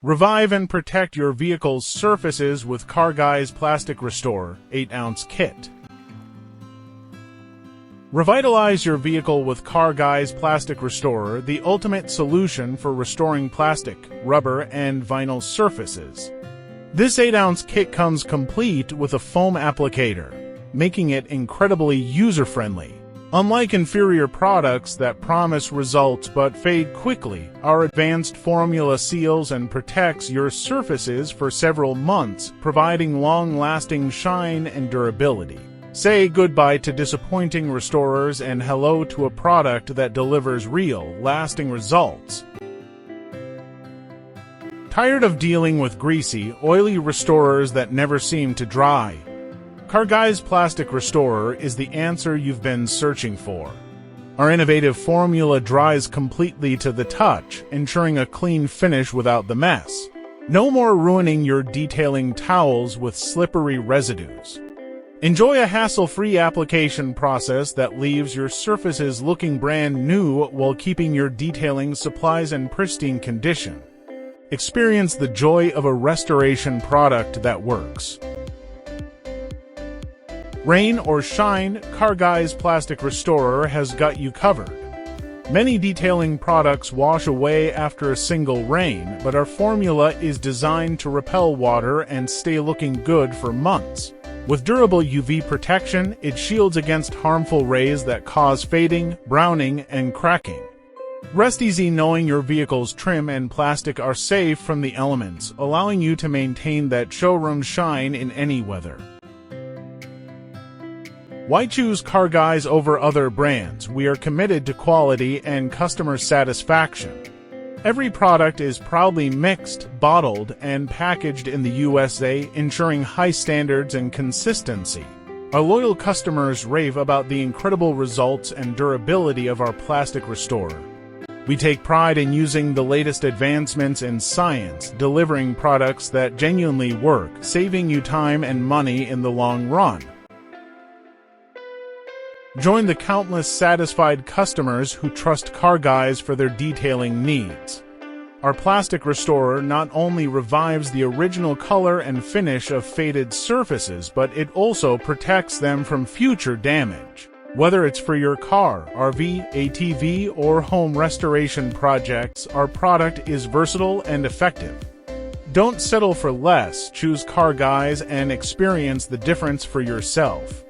Revive and protect your vehicle's surfaces with CarGuyz Plastic Restore 8-ounce kit. Revitalize your vehicle with CarGuyz Plastic Restorer, the ultimate solution for restoring plastic, rubber, and vinyl surfaces. This 8-ounce kit comes complete with a foam applicator, making it incredibly user-friendly. Unlike inferior products that promise results but fade quickly, our advanced formula seals and protects your surfaces for several months, providing long-lasting shine and durability. Say goodbye to disappointing restorers and hello to a product that delivers real, lasting results. Tired of dealing with greasy, oily restorers that never seem to dry? CarGuyz Plastic Restorer is the answer you've been searching for. Our innovative formula dries completely to the touch, ensuring a clean finish without the mess. No more ruining your detailing towels with slippery residues. Enjoy a hassle-free application process that leaves your surfaces looking brand new while keeping your detailing supplies in pristine condition. Experience the joy of a restoration product that works. Rain or shine, CarGuyz Plastic Restorer has got you covered. Many detailing products wash away after a single rain, but our formula is designed to repel water and stay looking good for months. With durable UV protection, it shields against harmful rays that cause fading, browning, and cracking. Rest easy knowing your vehicle's trim and plastic are safe from the elements, allowing you to maintain that showroom shine in any weather. Why choose CarGuyz over other brands? We are committed to quality and customer satisfaction. Every product is proudly mixed, bottled, and packaged in the USA, ensuring high standards and consistency. Our loyal customers rave about the incredible results and durability of our plastic restorer. We take pride in using the latest advancements in science, delivering products that genuinely work, saving you time and money in the long run. Join the countless satisfied customers who trust CarGuyz for their detailing needs. Our plastic restorer not only revives the original color and finish of faded surfaces, but it also protects them from future damage. Whether it's for your car, RV, ATV, or home restoration projects, our product is versatile and effective. Don't settle for less, choose CarGuyz and experience the difference for yourself.